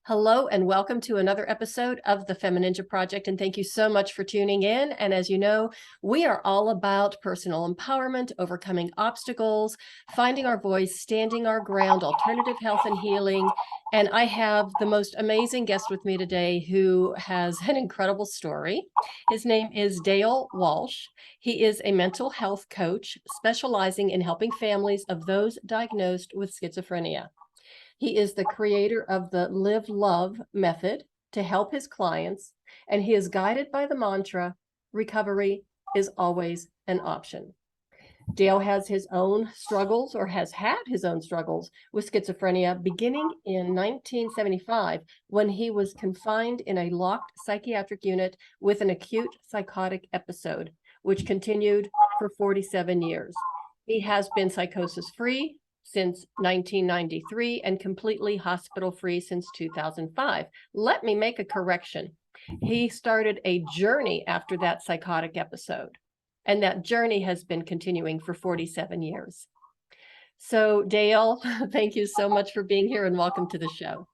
Hello and welcome to another episode of the FemiNinja Project, and thank you so much for tuning in. And as you know, we are all about personal empowerment, overcoming obstacles, finding our voice, standing our ground, alternative health and healing. And I have the most amazing guest with me today who has an incredible story. His name is Dale Walsh. He is a mental health coach specializing in helping families of those diagnosed with schizophrenia. He is the creator of the LIVELOVE method to help his clients, and he is guided by the mantra, recovery is always an option. Dale has his own struggles, or has had his own struggles with schizophrenia beginning in 1975 when he was confined in a locked psychiatric unit with an acute psychotic episode, which continued for 47 years. He has been psychosis-free since 1993 and completely hospital-free since 2005. Let me make a correction. He started a journey after that psychotic episode, and that journey has been continuing for 47 years. So Dale, thank you so much for being here and welcome to the show.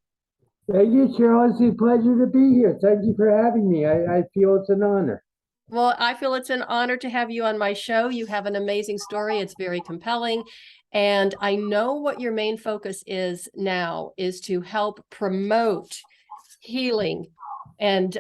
Thank you, Cheryl. It's a pleasure to be here. Thank you for having me. I feel it's an honor. Well, I feel it's an honor to have you on my show. You have an amazing story. It's very compelling. And I know what your main focus is now is to help promote healing and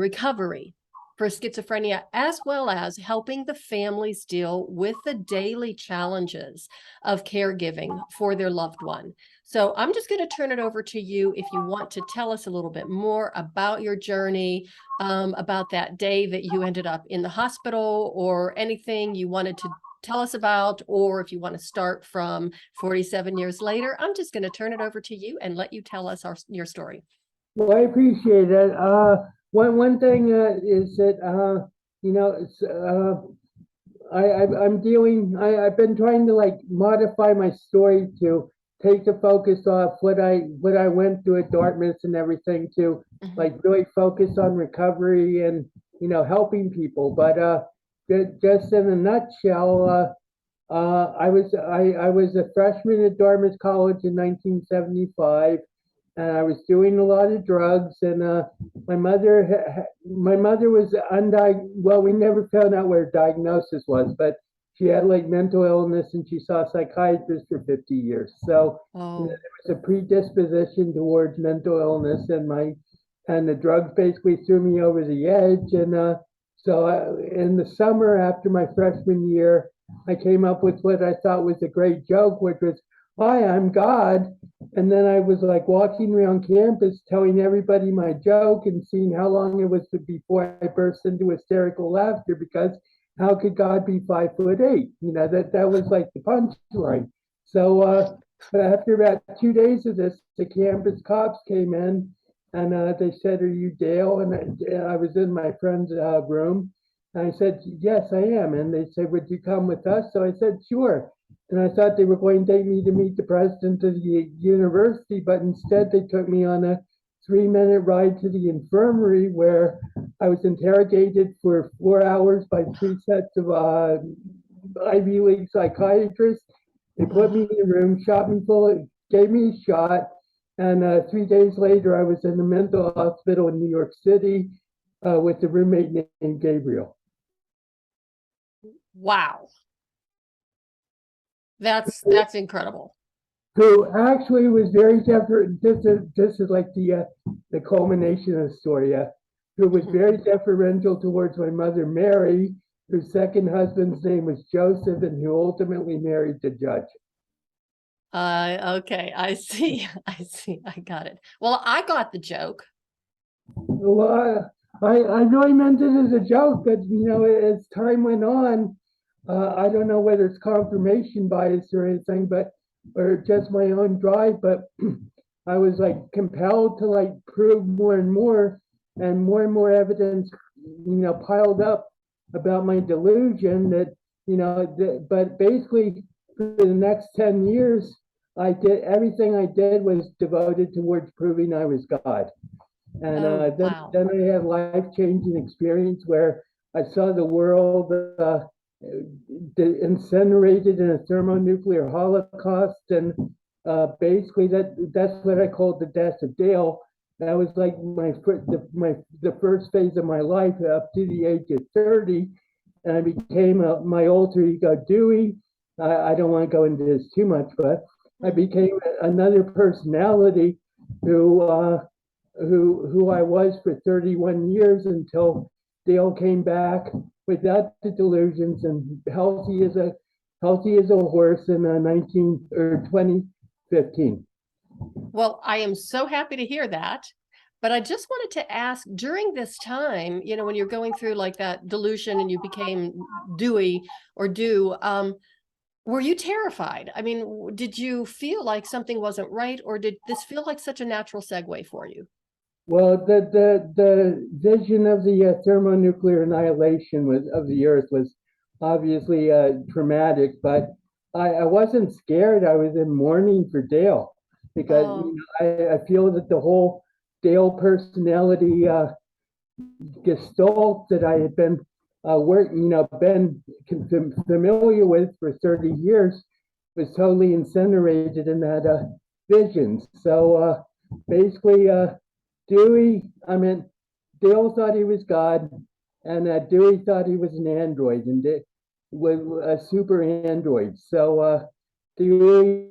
recovery for schizophrenia, as well as helping the families deal with the daily challenges of caregiving for their loved one. So I'm just going to turn it over to you if you want to tell us a little bit more about your journey, about that day that you ended up in the hospital, or anything you wanted to tell us about, or if you want to start from 47 years later. I'm just going to turn it over to you and let you tell us your story. Well, I appreciate it. One thing is that I've been trying to modify my story to take the focus off what I went through at Dartmouth and everything to really focus on recovery and helping people. But just in a nutshell, I was a freshman at Dartmouth College in 1975, and I was doing a lot of drugs. And my mother was undiagnosed. Well, we never found out what her diagnosis was, but she had mental illness, and she saw a psychiatrist for 50 years. So there was a predisposition towards mental illness, and the drugs basically threw me over the edge. And so in the summer after my freshman year, I came up with what I thought was a great joke, which was, "Hi, I'm God." And then I was walking around campus telling everybody my joke and seeing how long it was before I burst into hysterical laughter, because how could God be 5'8"? That was the punchline. So after about 2 days of this, the campus cops came in, and they said, "Are you Dale?" And I was in my friend's room. And I said, "Yes, I am." And they said, "Would you come with us?" So I said, "Sure." And I thought they were going to take me to meet the president of the university, but instead they took me on a 3-minute ride to the infirmary, where I was interrogated for 4 hours by 3 sets of Ivy League psychiatrists. They put me in a room, shot me full, gave me a shot, and 3 days later I was in a mental hospital in New York City with a roommate named Gabriel. Wow. That's incredible. Who actually was very different. This is like the culmination of the story. Who was very deferential towards my mother, Mary, whose second husband's name was Joseph, and who ultimately married the judge. Okay, I see. I got it. Well, I got the joke. Well, I really meant it as a joke, but as time went on, I don't know whether it's confirmation bias or anything, or just my own drive, but I was compelled to prove more and more evidence, piled up about my delusion but basically for the next 10 years, everything I did was devoted towards proving I was God. And wow. then I had life-changing experience where I saw the world incinerated in a thermonuclear holocaust, and basically that's what I called the death of Dale. that was like the first phase of my life up to the age of 30, and I became my alter ego Dewey. I don't want to go into this too much, but I became another personality who I was for 31 years until Dale came back without the delusions and healthy as a horse in 2015. Well, I am so happy to hear that. But I just wanted to ask, during this time, when you're going through like that delusion and you became Dewey or Dew, were you terrified? I mean, did you feel like something wasn't right, or did this feel like such a natural segue for you? Well, the vision of the thermonuclear annihilation of the Earth was obviously traumatic, but I wasn't scared. I was in mourning for Dale because Oh, I feel that the whole Dale personality gestalt that I had been familiar with for 30 years was totally incinerated in that vision. So basically, Dale thought he was God, and Dewey thought he was an android, and was a super android. So Dewey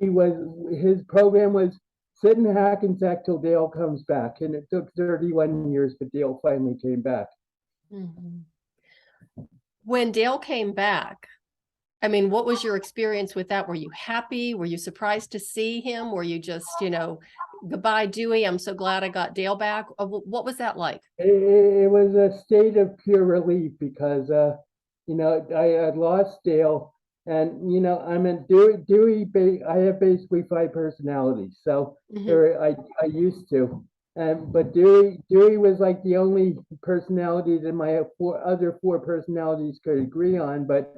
his program was sit in Hackensack till Dale comes back, and it took 31 years, but Dale finally came back. mhm. When Dale came back, I mean, what was your experience with that? Were you happy? Were you surprised to see him? Were you just, goodbye, Dewey, I'm so glad I got Dale back? What was that like? It was a state of pure relief because I had lost Dale, and I have basically 5 personalities, so Mhm. or I used to, but Dewey was like the only personality that my other 4 personalities could agree on, but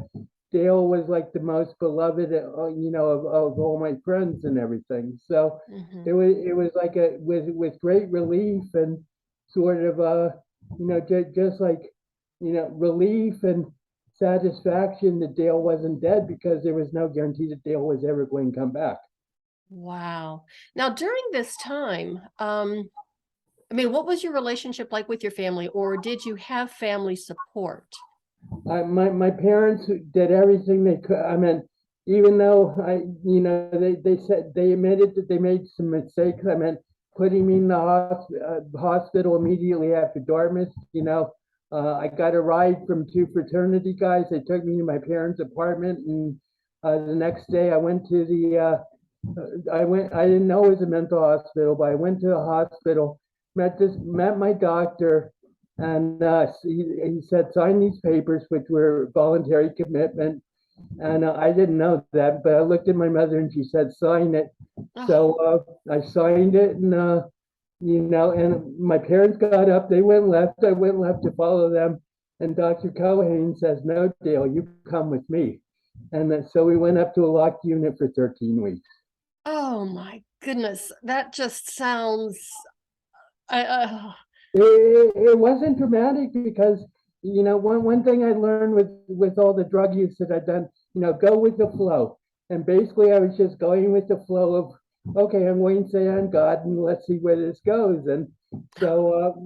Dale was like the most beloved, of all my friends and everything. So Mhm. it was like with great relief and sort of just like relief and satisfaction that Dale wasn't dead, because there was no guarantee that Dale was ever going to come back. Wow. Now, during this time, I mean, what was your relationship like with your family, or did you have family support? My parents did everything they could. I mean, even though they said they admitted that they made some mistakes. I mean, putting me in the hospital immediately after Dartmouth. I got a ride from 2 fraternity guys. They took me to my parents' apartment, and the next day I went to the. I went. I didn't know it was a mental hospital, but I went to the hospital. Met my doctor, and he said, sign these papers, which were voluntary commitment. And I didn't know that, but I looked at my mother and she said, sign it. Oh, So I signed it, and my parents got up, they went left, I went left to follow them. And Dr. Cohen says, no, Dale, you come with me. And so we went up to a locked unit for 13 weeks. oh my goodness. That just sounds, I, It wasn't dramatic because one thing I learned with all the drug use that I've done, go with the flow. And basically I was just going with the flow of, okay, I'm going to say on God and let's see where this goes. And so I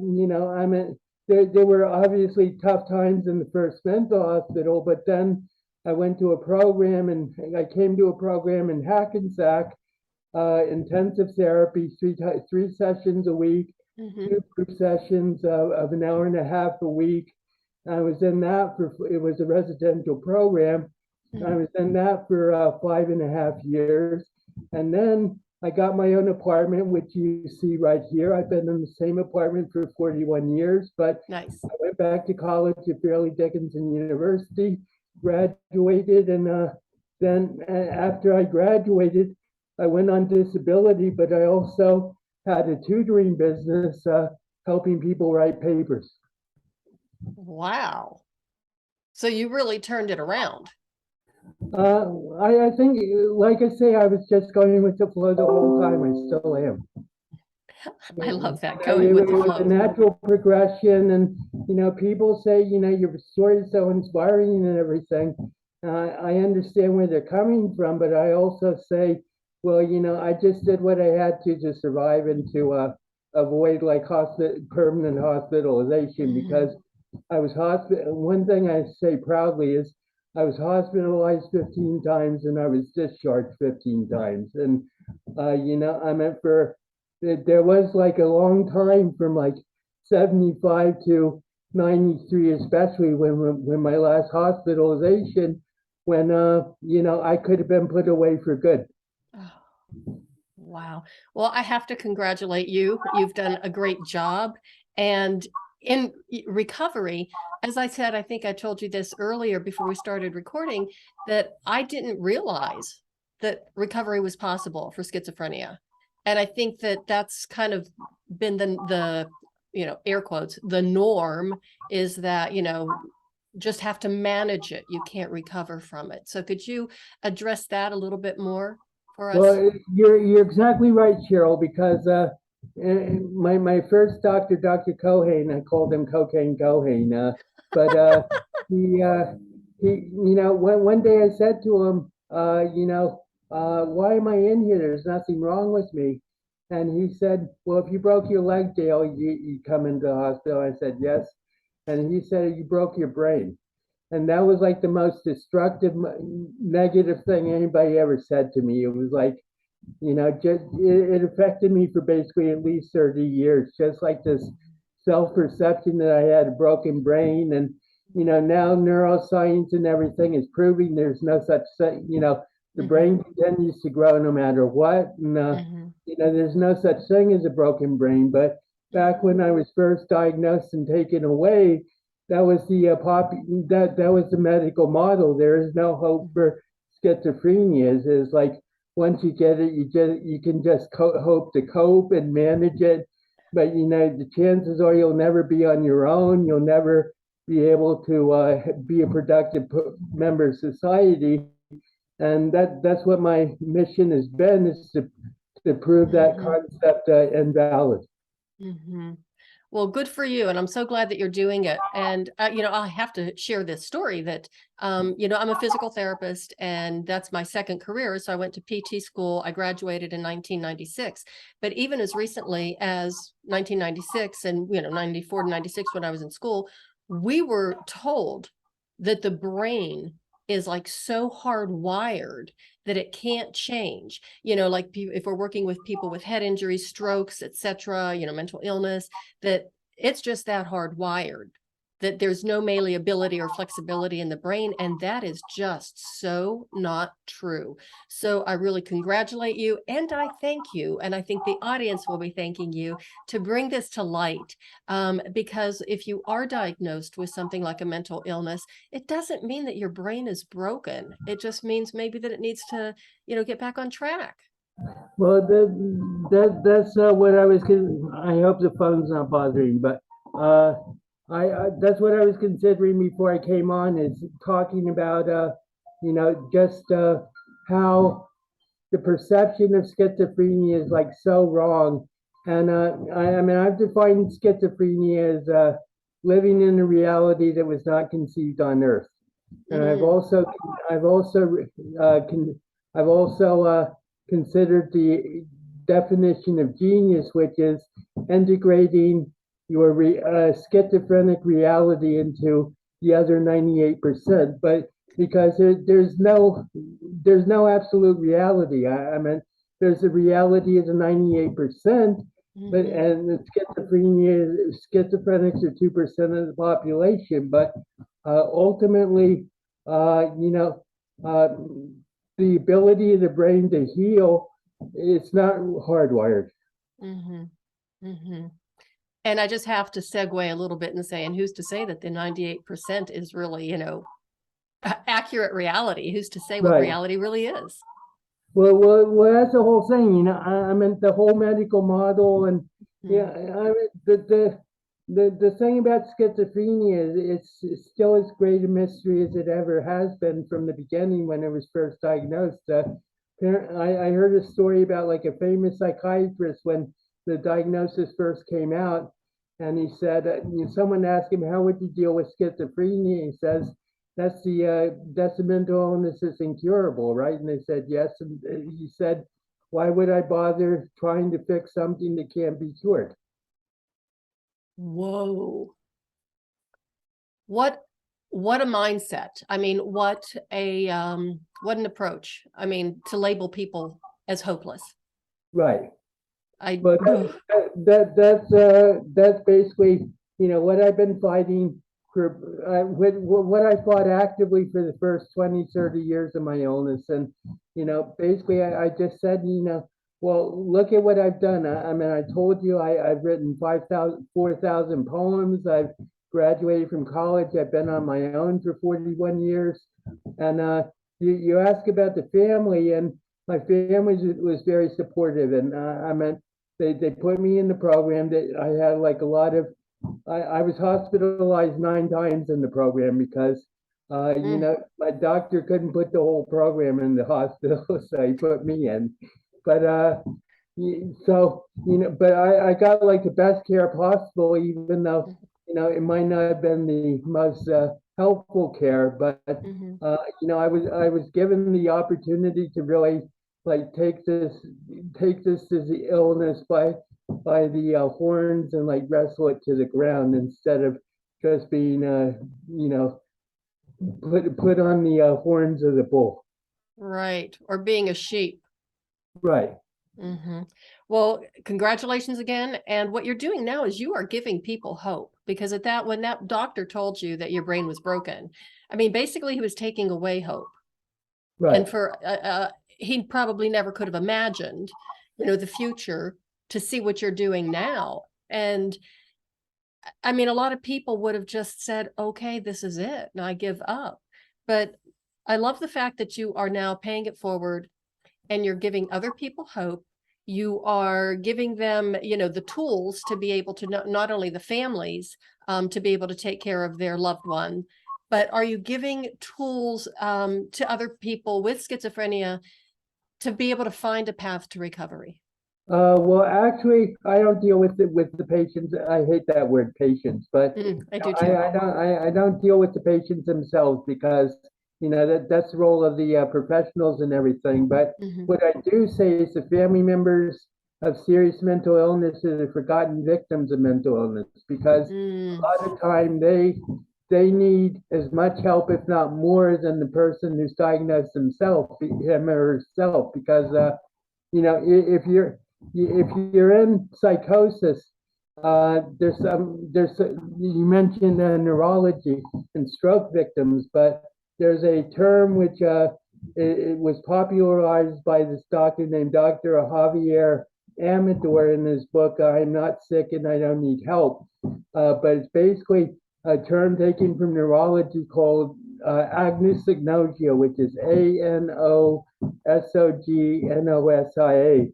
mean, there were obviously tough times in the first mental hospital, but then I went to a program, and I came to a program in Hackensack, intensive therapy, three sessions a week, mhm. 2 group sessions of an hour and a half a week. I was in that it was a residential program. I was in that for 5.5 years. And then I got my own apartment, which you see right here. I've been in the same apartment for 41 years, but Nice. I went back to college at Fairleigh Dickinson University, graduated, and then after I graduated, I went on disability, but I also had a tutoring business helping people write papers. Wow. So you really turned it around. I think, like I say, I was just going with the flow the whole time. I still am. I love that, going with It the was a flow. natural progression, and people say, your story is so inspiring and everything. I understand where they're coming from, but I also say, well, I just did what I had to survive and avoid like permanent hospitalization, because I was hospital. One thing I say proudly is I was hospitalized 15 times and I was discharged 15 times. And I meant there was like a long time from like 75 to 93, especially when my last hospitalization, when I could have been put away for good. Oh, wow. Well, I have to congratulate you. You've done a great job. And in recovery, as I said, I think I told you this earlier before we started recording, that I didn't realize that recovery was possible for schizophrenia. And I think that that's kind of been the air quotes, the norm, is that, just have to manage it. You can't recover from it. So could you address that a little bit more for us? Well, you're exactly right, Cheryl, because my first doctor, Dr. Cohane, I called him Cocaine Cohane, but one day I said to him, why am I in here? There's nothing wrong with me. And he said, well, if you broke your leg, Dale, you come into the hospital. I said, yes. And he said, you broke your brain. And that was like the most destructive, negative thing anybody ever said to me. It was like, just it affected me for basically at least 30 years, just like this self-perception that I had a broken brain. And, now neuroscience and everything is proving there's no such thing, the brain continues to grow no matter what. And, there's no such thing as a broken brain. But back when I was first diagnosed and taken away, that was that was the medical model. There is no hope for schizophrenia. Is like once you get it, you can just hope to cope and manage it. But the chances are you'll never be on your own. You'll never be able to be a productive member of society. And that's what my mission has been, is to prove that concept invalid. Well, good for you. And I'm so glad that you're doing it. And, I have to share this story that, I'm a physical therapist, and that's my second career. So I went to PT school. I graduated in 1996. But even as recently as 1996 and, 94 to 96, when I was in school, we were told that the brain is like so hardwired that it can't change. Like if we're working with people with head injuries, strokes, etc., mental illness, that it's just that hardwired, that there's no malleability or flexibility in the brain. And that is just so not true. So I really congratulate you, and I thank you. And I think the audience will be thanking you to bring this to light. Because if you are diagnosed with something like a mental illness, it doesn't mean that your brain is broken. It just means maybe that it needs to, get back on track. Well, that's what I was. I hope the phone's not bothering, but that's what I was considering before I came on, is talking about just how the perception of schizophrenia is like so wrong. And I mean, I've defined schizophrenia as living in a reality that was not conceived on Earth. And I've also considered the definition of genius, which is integrating your schizophrenic reality into the other 98%. But because there's no absolute reality. I mean, there's a reality of the 98%, but and the schizophrenics are 2% of the population. But ultimately, the ability of the brain to heal, it's not hardwired. And I just have to segue a little bit and say, and who's to say that the 98% is really, accurate reality? Who's to say what reality really is? Well, that's the whole thing. I mean, the whole medical model, and I mean, the thing about schizophrenia is it's still as great a mystery as it ever has been from the beginning when it was first diagnosed. I heard a story about like a famous psychiatrist when the diagnosis first came out, and he said, someone asked him, how would you deal with schizophrenia? He says, that's the mental illness that's incurable, right? And they said yes. And he said, why would I bother trying to fix something that can't be cured? Whoa. What a mindset. I mean, what an approach. I mean, to label people as hopeless. Right. I But that's basically, you know, what I've been fighting for, what I fought actively for the first 20, 30 years of my illness. And, you know, basically I just said, you know, well, look at what I've done. I mean, I told you I've written 4,000 poems. I've graduated from college. I've been on my own for 41 years. And you ask about the family, and my family was very supportive. And I mean, they put me in the program. That I had like a lot of, I was hospitalized 9 times in the program because you know, my doctor couldn't put the whole program in the hospital, so he put me in. But so, you know, but I got like the best care possible, even though, you know, it might not have been the most helpful care. But you know, I was given the opportunity to really like take this as the illness by the horns, and like wrestle it to the ground, instead of just being you know, put on the horns of the bull. Right. Or being a sheep. Right. Well, congratulations again. And what you're doing now is you are giving people hope, because when that doctor told you that your brain was broken, I mean, basically he was taking away hope. Right. And for he probably never could have imagined, you know, the future, to see what you're doing now. And I mean, a lot of people would have just said, okay, this is it, and I give up. But I love the fact that you are now paying it forward, and you're giving other people hope. You are giving them, you know, the tools to be able to not only the families, to be able to take care of their loved one, but are you giving tools to other people with schizophrenia to be able to find a path to recovery? Well, actually, I don't deal with the patients. I hate that word, patients, but I do too. I don't deal with the patients themselves, because you know that's the role of the professionals and everything. But what I do say is the family members of serious mental illness are the forgotten victims of mental illness, because a lot of time they need as much help, if not more, than the person who's diagnosed himself, him or herself, because you know, if you're in psychosis, you mentioned neurology and stroke victims, but there's a term which it was popularized by this doctor named Dr. Javier Amador in his book, I'm Not Sick and I Don't Need Help. But it's basically a term taken from neurology called anosognosia, which is ANOSOGNOSIA.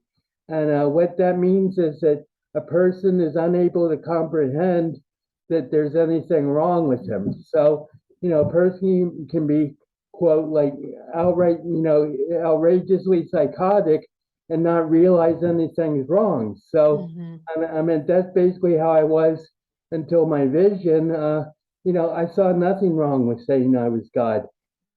And what that means is that a person is unable to comprehend that there's anything wrong with him. So, you know, a person can be, quote, like outright, you know, outrageously psychotic and not realize anything's wrong. So, I mean, that's basically how I was until my vision. You know, I saw nothing wrong with saying I was God.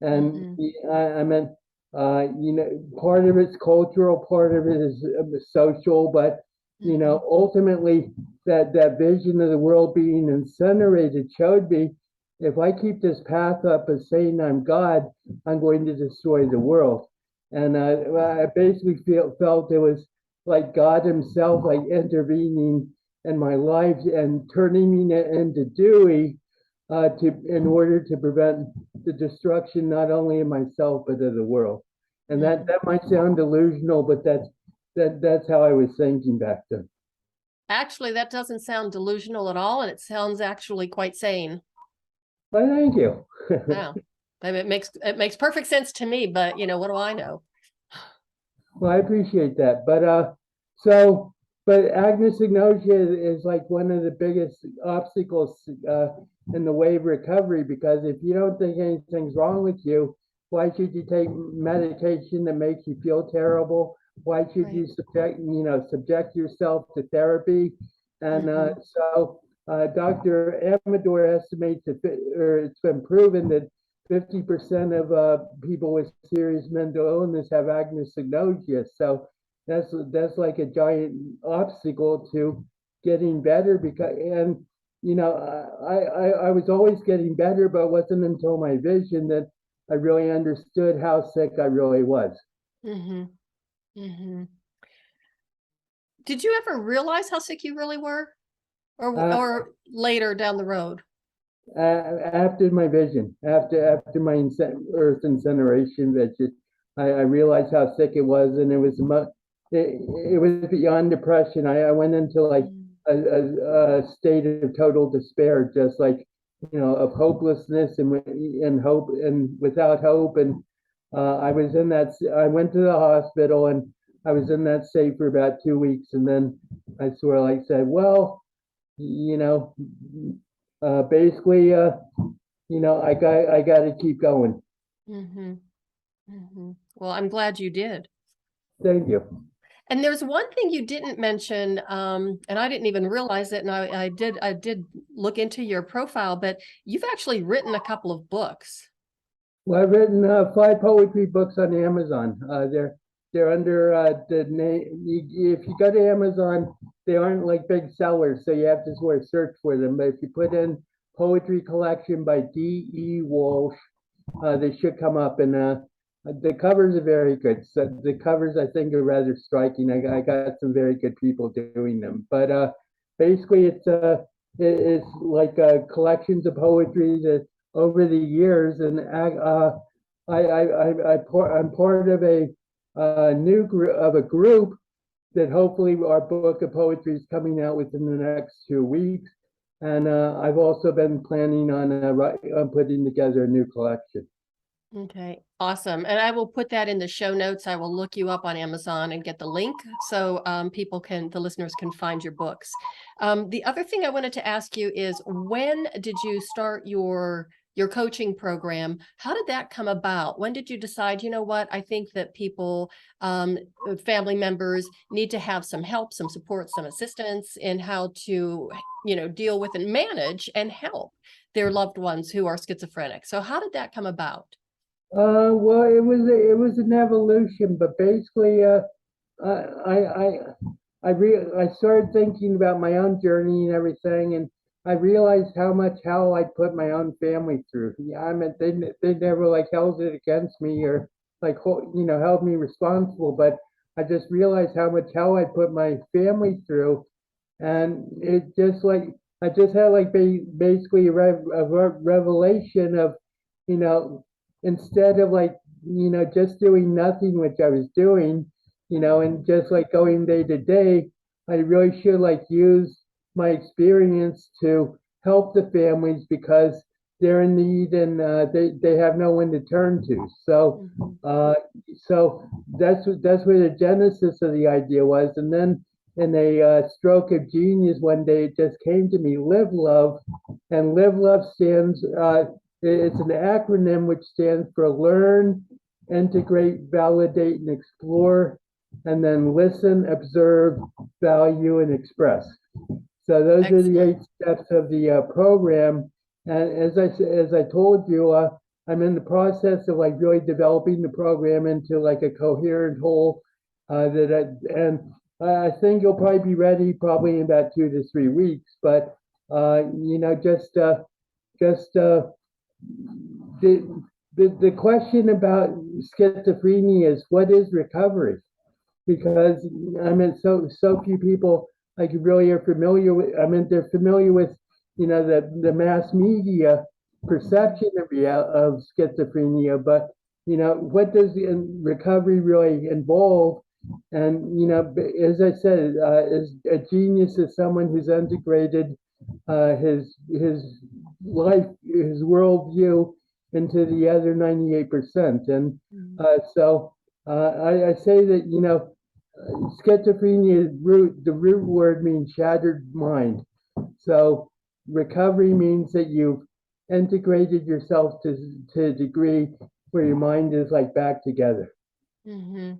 And I mean, you know, part of it's cultural, part of it is social, but you know, ultimately that vision of the world being incinerated showed me, if I keep this path up of saying I'm God, I'm going to destroy the world. And I basically felt it was like God himself, like intervening in my life and turning me into Dewey, in order to prevent the destruction not only of myself but of the world. And that might sound delusional, but that's how I was thinking back then. Actually, that doesn't sound delusional at all, and it sounds actually quite sane. Well, thank you. Yeah, I mean, it makes perfect sense to me, but you know, what do I know? Well, I appreciate that. But but anosognosia is like one of the biggest obstacles in the way of recovery, because if you don't think anything's wrong with you, why should you take medication that makes you feel terrible? Why should you subject yourself to therapy? And so Dr. Amador estimates that, or it's been proven that 50% of people with serious mental illness have anosognosia. So that's like a giant obstacle to getting better, because I was always getting better, but it wasn't until my vision that I really understood how sick I really was. Mm-hmm. Mm-hmm. Did you ever realize how sick you really were, Uh, or later down the road? After my vision, after my earth incineration vision, I realized how sick it was, and it was beyond depression. I went into like a state of total despair, just like of hopelessness and hope and without hope. And I was in that. I went to the hospital, and I was in that state for about 2 weeks, and then I sort of like said, well, you know, basically, I got to keep going. Mm-hmm. Mm-hmm. Well, I'm glad you did. Thank you. And there's one thing you didn't mention, and I didn't even realize it, and I did look into your profile, but you've actually written a couple of books. Well, I've written 5 poetry books on Amazon. They're under the name. If you go to Amazon, they aren't like big sellers, so you have to sort of search for them. But if you put in poetry collection by D.E. Walsh, they should come up. And the covers are very good. So the covers I think are rather striking. I got some very good people doing them. But basically, it's like collections of poetry that over the years, and I'm part of a group that hopefully our book of poetry is coming out within the next 2 weeks. And I've also been planning on putting together a new collection. Okay, awesome. And I will put that in the show notes. I will look you up on Amazon and get the link so the listeners can find your books. The other thing I wanted to ask you is, when did you start your coaching program? How did that come about? When did you decide, you know what, I think that people, family members need to have some help, some support, some assistance in how to, deal with and manage and help their loved ones who are schizophrenic. So how did that come about? Well, it was an evolution, but basically, I I I started thinking about my own journey and everything, and I realized how much hell I put my own family through. Yeah, I mean, they never like held it against me or like held me responsible, but I just realized how much hell I put my family through, and it just like I just had like basically a revelation of, you know, instead of like just doing nothing, which I was doing, and just like going day to day, I really should like use my experience to help the families because they're in need and they have no one to turn to. So Mhm. so that's where the genesis of the idea was, and then in a stroke of genius one day it just came to me, live love. And live love stands it's an acronym which stands for learn, integrate, validate, and explore, and then listen, observe, value, and express. So those are the Excellent. 8 steps of the program. And as I told you, I'm in the process of like really developing the program into like a coherent whole. And I think you'll probably be ready probably in about 2 to 3 weeks. But just the question about schizophrenia is, what is recovery? Because I mean, so few people like really are familiar with. I mean, they're familiar with the mass media perception of schizophrenia, but what does recovery really involve? And as I said, as a genius is someone who's integrated his life, his worldview into the other 98%. And Mhm. I say that schizophrenia the root word means shattered mind. So recovery means that you've integrated yourself to a degree where your mind is like back together. Mhm.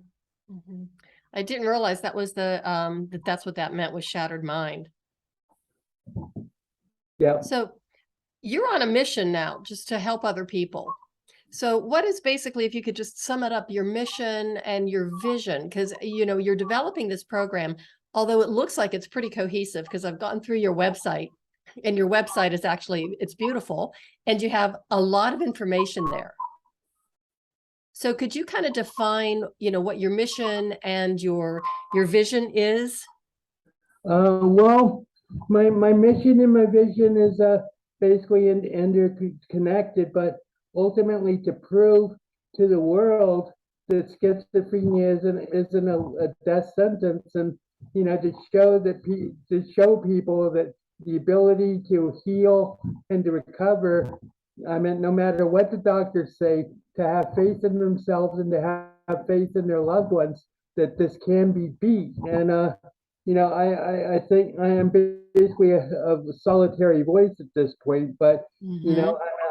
Mhm. I didn't realize that was that's what that meant, was shattered mind. Yeah. So you're on a mission now just to help other people. So what is basically, if you could just sum it up, your mission and your vision, because you're developing this program, although it looks like it's pretty cohesive because I've gone through your website. And your website is actually, it's beautiful, and you have a lot of information there. So could you kind of define, what your mission and your vision is? Well, my mission and my vision is basically interconnected, but ultimately to prove to the world that schizophrenia isn't a death sentence, and to show people that the ability to heal and to recover. I mean, no matter what the doctors say, to have faith in themselves and to have faith in their loved ones, that this can be beat. And I think I am basically a solitary voice at this point, but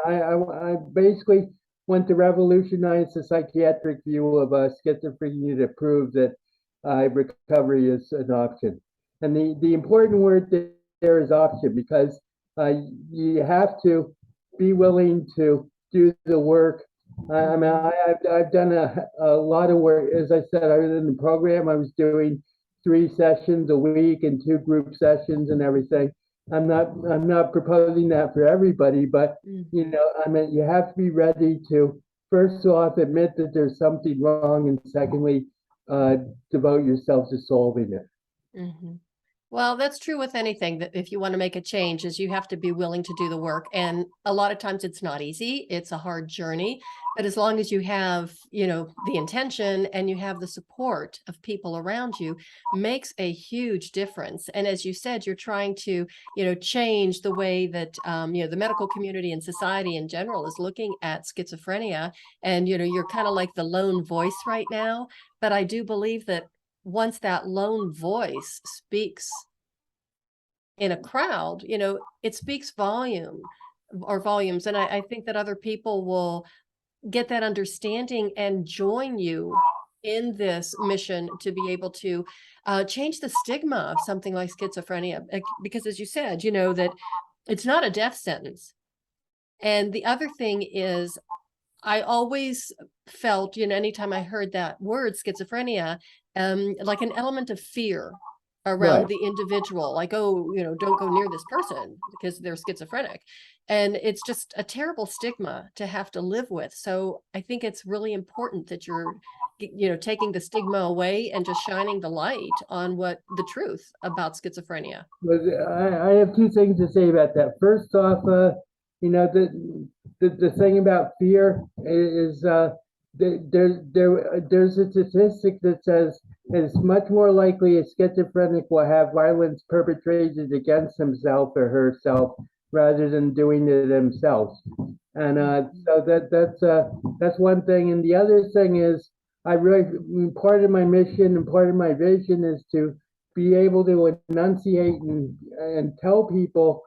I basically want to revolutionize the psychiatric view of schizophrenia to prove that recovery is an option. And the important word there is option, because you have to be willing to do the work. I mean, I've done a lot of work. As I said, I was in the program. I was doing 3 sessions a week and 2 group sessions and everything. I'm not proposing that for everybody, but I mean, you have to be ready to first off admit that there's something wrong, and secondly, devote yourself to solving it. Mm-hmm. Well, that's true with anything, that if you want to make a change, is you have to be willing to do the work. And a lot of times it's not easy. It's a hard journey. But as long as you have, the intention and you have the support of people around you, makes a huge difference. And as you said, you're trying to, change the way that, the medical community and society in general is looking at schizophrenia. And, you're kind of like the lone voice right now. But I do believe that once that lone voice speaks in a crowd, it speaks volumes. And I think that other people will get that understanding and join you in this mission to be able to change the stigma of something like schizophrenia. Because as you said, that it's not a death sentence. And the other thing is, I always felt, anytime I heard that word schizophrenia, like an element of fear around the individual, like, oh, don't go near this person because they're schizophrenic. And it's just a terrible stigma to have to live with. So I think it's really important that you're, taking the stigma away and just shining the light on what the truth about schizophrenia. But I have 2 things to say about that. First off, the thing about fear is there's a statistic that says it's much more likely a schizophrenic will have violence perpetrated against himself or herself rather than doing it themselves. And so that's one thing. And the other thing is, part of my mission and part of my vision is to be able to enunciate and tell people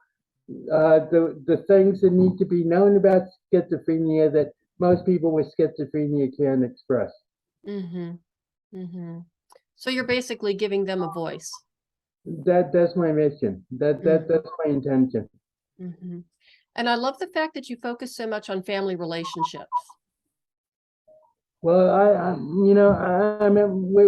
the things that need to be known about schizophrenia that most people with schizophrenia can't express. Mm-hmm. Mm-hmm. So you're basically giving them a voice. That's my mission. That's my intention. Mm-hmm. And I love the fact that you focus so much on family relationships. Well, I mean,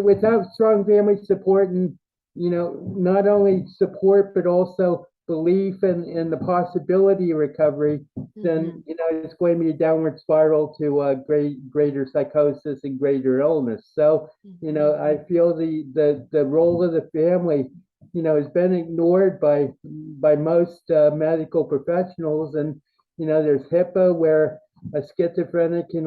without strong family support and, not only support, but also belief in the possibility of recovery, then, it's going to be a downward spiral to greater psychosis and greater illness. So, I feel the role of the family, has been ignored by most medical professionals. And, there's HIPAA, where a schizophrenic can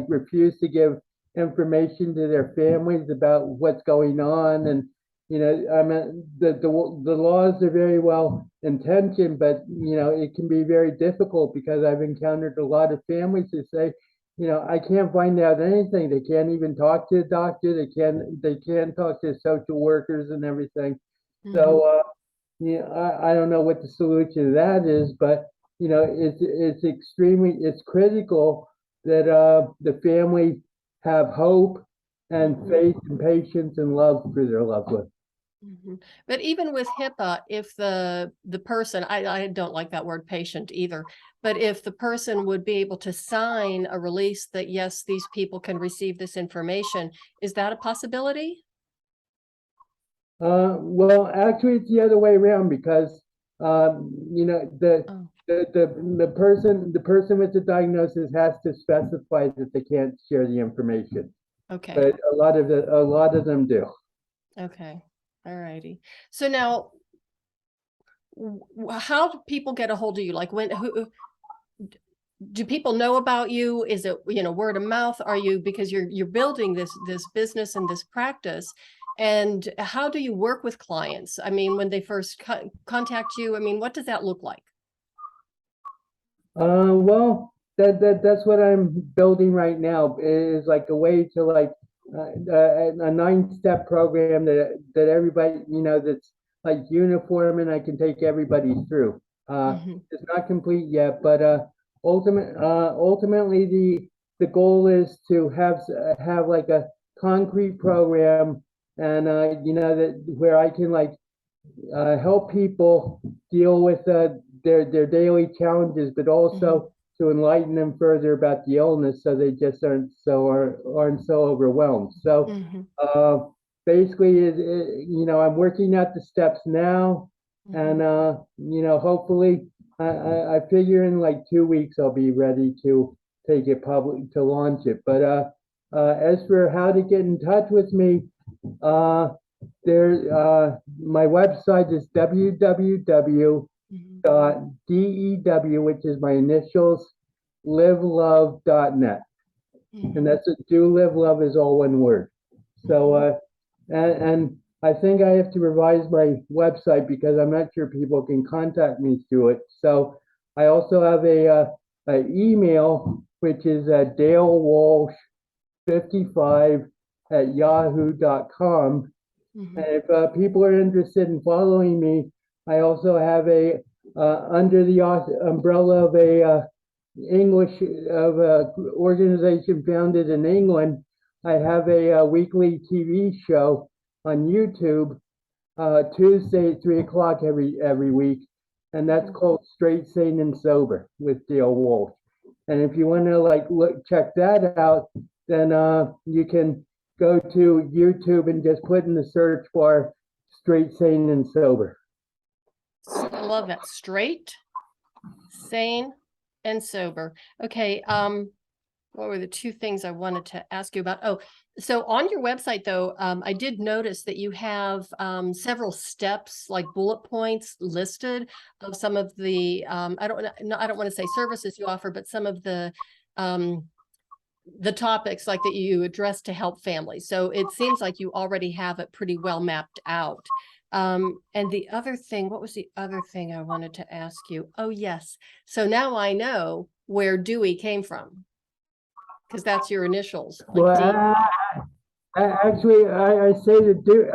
refuse to give information to their families about what's going on. And I mean, the laws are very well intentioned, but it can be very difficult, because I've encountered a lot of families who say, I can't find out anything. They can't even talk to the doctor. They can't talk to social workers and everything. So I don't know what the solution to that is, but it's critical that the family have hope and faith and patience and love for their loved one. But even with HIPAA, if the person, I don't like that word patient either, but if the person would be able to sign a release that, yes, these people can receive this information, is that a possibility? Well, actually, it's the other way around, because you know, Oh, the person with the diagnosis has to specify that they can't share the information, okay. but a lot of them do. Okay. All righty. So now, how do people get a hold of you? Like do people know about you? Is it, word of mouth? Are you, because you're building this business and this practice, and how do you work with clients? I mean, when they first contact you, I mean, what does that look like? Well, that's what I'm building right now, is like a way to like a 9-step program that everybody, that's like uniform and I can take everybody through. Hmm. It's not complete yet, but ultimately the goal is to have like a concrete program, and that where I can like help people deal with their daily challenges, but also to enlighten them further about the illness, so they just aren't so overwhelmed. So Hmm. uh, basically, I'm working out the steps now, Hmm. and hopefully, I figure in like 2 weeks I'll be ready to take it public to launch it. But as for how to get in touch with me, uh, my website is www.dew, which is my initials, livelove.net. And Hmm. that's it. Do live love is all one word. So, and I think I have to revise my website because I'm not sure people can contact me through it. So I also have a email, which is Dale Walsh 55 at yahoo.com. Hmm. And if people are interested in following me, I also have under the umbrella of a English of a organization founded in England. I have a weekly TV show on YouTube, Tuesday at 3 o'clock every week, and that's Hmm. called Straight, Sane, and Sober with Dale Walsh. And if you want to like check that out, then you can go to YouTube and just put in the search bar Straight, Sane, and Sober. I love that. Straight, sane, and sober. Okay. What were the two things I wanted to ask you about? Oh, so on your website, though, I did notice that you have several steps, like bullet points listed of some of the I don't want to say services you offer, but some of um, the topics like that you address to help families. So it seems like you already have it pretty well mapped out. And the other thing, what was the other thing I wanted to ask you? Oh, yes. So now I know where Dewey came from, because that's your initials, like Well, D. actually, I say to do.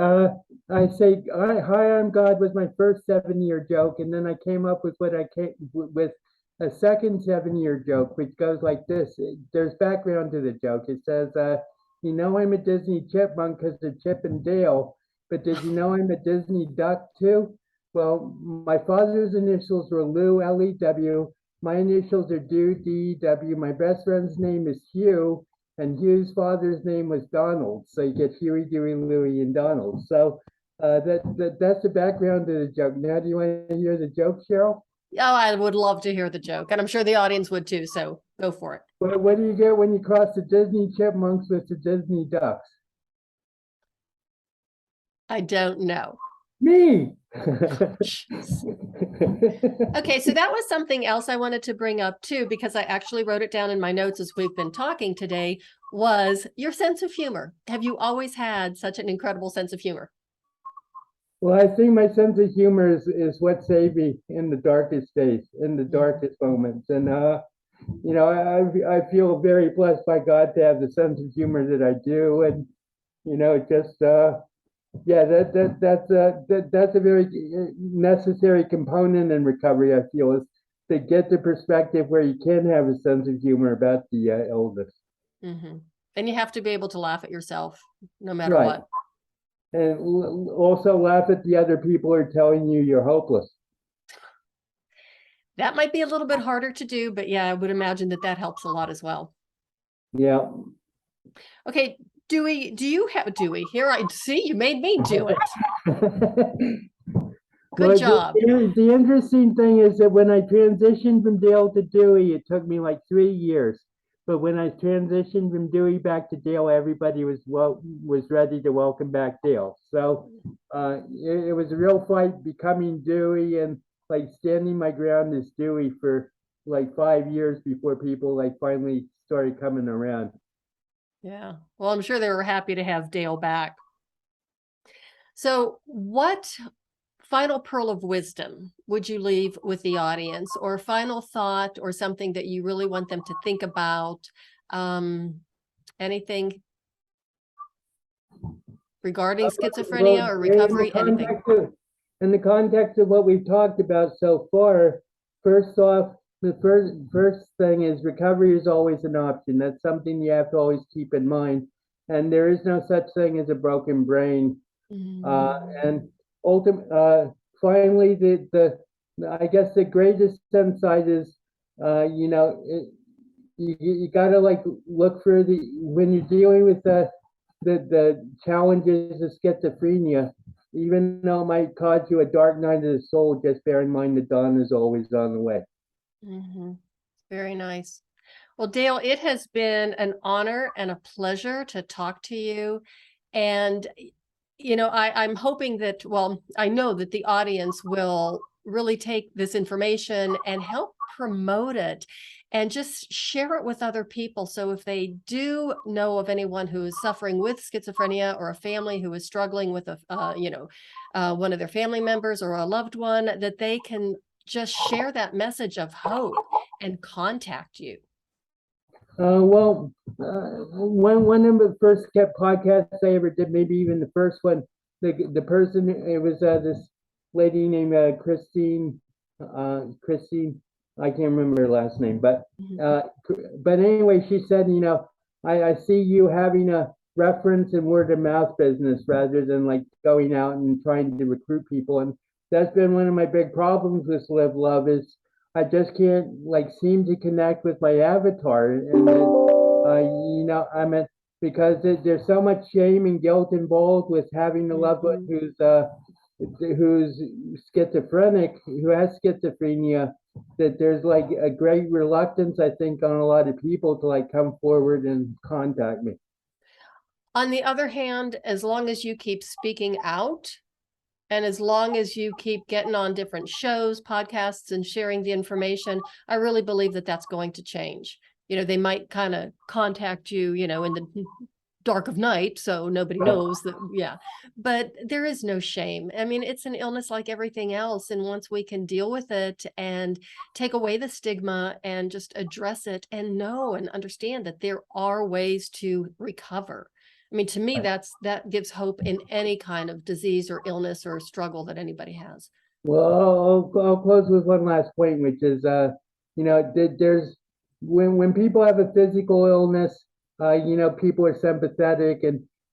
I say, "Hi, I'm God" was my first 7-year joke, and then I came up with what I came with a second 7-year joke, which goes like this. There's background to the joke. It says, I'm a Disney chipmunk because of Chip and Dale, but did you know I'm a Disney duck too? Well, my father's initials were Lou, Lew. My initials are DW. My best friend's name is Hugh, and Hugh's father's name was Donald. So you get Huey, Dewey, Louie, and Donald. So that's the background to the joke. Now, do you want to hear the joke, Cheryl? Oh, I would love to hear the joke, and I'm sure the audience would too. So go for it. What do you get when you cross the Disney chipmunks with the Disney ducks? I don't know. Me. Jeez. Okay, so that was something else I wanted to bring up too, because I actually wrote it down in my notes as we've been talking today, was your sense of humor. Have you always had such an incredible sense of humor? Well, I think my sense of humor is what saved me in the darkest days, in the Mhm. darkest moments. And I feel very blessed by God to have the sense of humor that I do, and just yeah, that's a very necessary component in recovery. I feel is to get the perspective where you can have a sense of humor about the illness. Mhm. And you have to be able to laugh at yourself no matter Right, what. and also laugh at the other people who are telling you you're hopeless. That might be a little bit harder to do, but yeah, I would imagine that that helps a lot as well. Yeah. Okay, Dewey, do you have Dewey? Here I see you made me do it. Good Well, job. the interesting thing is that when I transitioned from Dale to Dewey, it took me like 3 years. But when I transitioned from Dewey back to Dale, everybody was ready to welcome back Dale. So it was a real fight becoming Dewey and like standing my ground as Dewey for like 5 years before people like finally started coming around. Yeah. Well, I'm sure they were happy to have Dale back. So what final pearl of wisdom would you leave with the audience, or final thought, or something that you really want them to think about? Anything regarding schizophrenia or recovery, anything? In the context of what we've talked about so far, first off, the first thing is recovery is always an option. That's something you have to always keep in mind. And there is no such thing as a broken brain. And finally, the I guess the greatest insight is, you gotta like look for when you're dealing with the challenges of schizophrenia, even though it might cause you a dark night of the soul, just bear in mind the dawn is always on the way. Very nice. Well, Dale, it has been an honor and a pleasure to talk to you. And, I'm hoping that, well, I know that the audience will really take this information and help promote it and just share it with other people. So if they do know of anyone who is suffering with schizophrenia, or a family who is struggling with one of their family members or a loved one, that they can just share that message of hope and contact you. One of the first podcasts I ever did, maybe even the first one, the person, it was this lady named Christine. I can't remember her last name, but anyway, she said, I see you having a reference and word of mouth business rather than like going out and trying to recruit people, and that's been one of my big problems with Live Love is I just can't like seem to connect with my avatar, and I mean, because there's so much shame and guilt involved with having a loved one who's schizophrenic, who has schizophrenia, that there's like a great reluctance, I think, on a lot of people to like come forward and contact me. On the other hand, as long as you keep speaking out, and as long as you keep getting on different shows, podcasts, and sharing the information, I really believe that that's going to change. They might kind of contact you, in the dark of night, so nobody knows that. Yeah, but there is no shame. I mean, it's an illness like everything else. And once we can deal with it and take away the stigma and just address it and know and understand that there are ways to recover. I mean, to me, that gives hope in any kind of disease or illness or struggle that anybody has. Well, I'll close with one last point, which is, there's when people have a physical illness, people are sympathetic,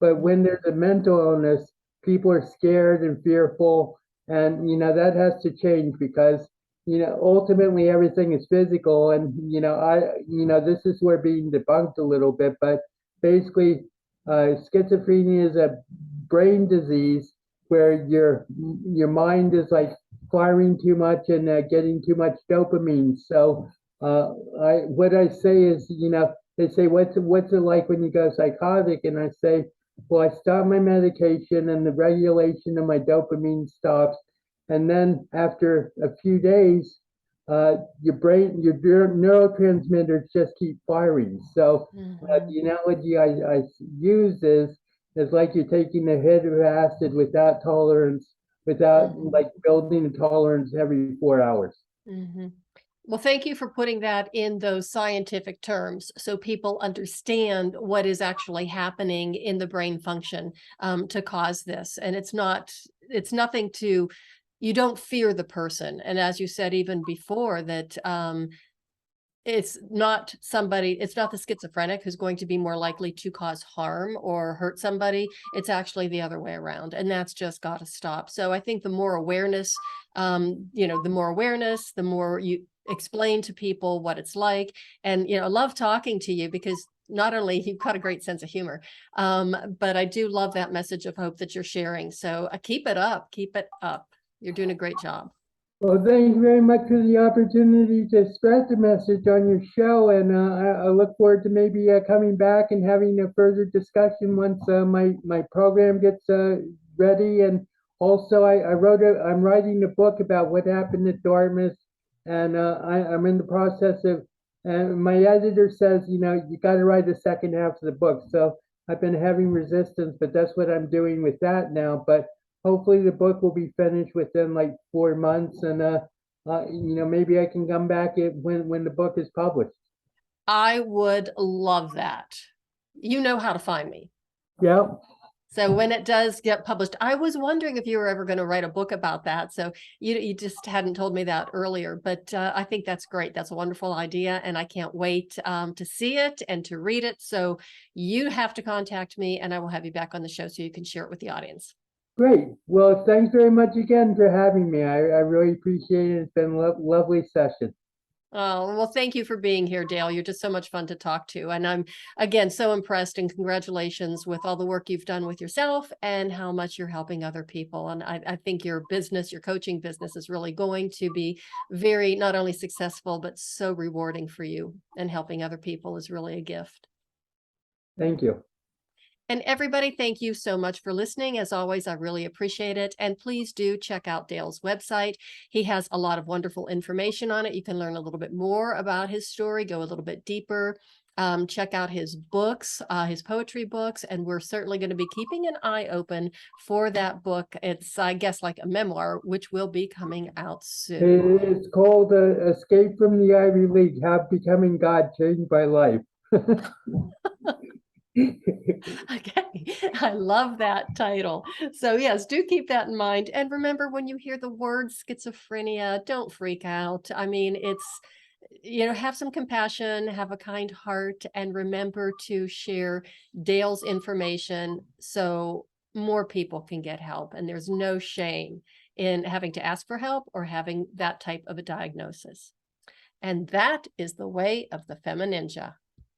but when there's a mental illness, people are scared and fearful, and that has to change because ultimately everything is physical, and this is where being debunked a little bit, but basically. Schizophrenia is a brain disease where your mind is like firing too much and getting too much dopamine. So what I say is, they say what's it like when you go psychotic, and I say, well, I stop my medication and the regulation of my dopamine stops, and then after a few days, your neurotransmitters just keep firing. So the analogy I use is like you're taking a hit of acid without tolerance, without like building a tolerance every 4 hours. Well, thank you for putting that in those scientific terms so people understand what is actually happening in the brain function to cause this. And it's nothing to, you don't fear the person. And as you said, even before, that it's not the schizophrenic who's going to be more likely to cause harm or hurt somebody. It's actually the other way around. And that's just got to stop. So I think the more awareness, the more you explain to people what it's like. And, I love talking to you because not only you've got a great sense of humor, but I do love that message of hope that you're sharing. So keep it up. Keep it up. You're doing a great job. Well, thank you very much for the opportunity to spread the message on your show, and I look forward to maybe coming back and having a further discussion once my program gets ready. And also, I'm writing a book about what happened at Dartmouth, and I'm in the process of. And my editor says, you got to write the second half of the book. So I've been having resistance, but that's what I'm doing with that now. But hopefully the book will be finished within like 4 months, and maybe I can come back when the book is published. I would love that. You know how to find me. Yeah. So when it does get published, I was wondering if you were ever going to write a book about that. So you just hadn't told me that earlier, but I think that's great. That's a wonderful idea. And I can't wait to see it and to read it. So you have to contact me and I will have you back on the show so you can share it with the audience. Great. Well, thanks very much again for having me. I really appreciate it. It's been a lovely session. Oh, well, thank you for being here, Dale. You're just so much fun to talk to. And I'm, again, so impressed, and congratulations with all the work you've done with yourself and how much you're helping other people. And I think your business, your coaching business is really going to be very, not only successful, but so rewarding for you. And helping other people is really a gift. Thank you. And everybody, thank you so much for listening. As always, I really appreciate it. And please do check out Dale's website. He has a lot of wonderful information on it. You can learn a little bit more about his story, go a little bit deeper. Check out his books, his poetry books, and we're certainly going to be keeping an eye open for that book. It's, I guess, like a memoir, which will be coming out soon. It's called Escape from the Ivy League, How Becoming God Changed My Life. Okay, I love that title. So yes, do keep that in mind. And remember, when you hear the word schizophrenia, don't freak out. I mean, it's, have some compassion, have a kind heart, and remember to share Dale's information so more people can get help. And there's no shame in having to ask for help or having that type of a diagnosis. And that is the way of the FemiNinja.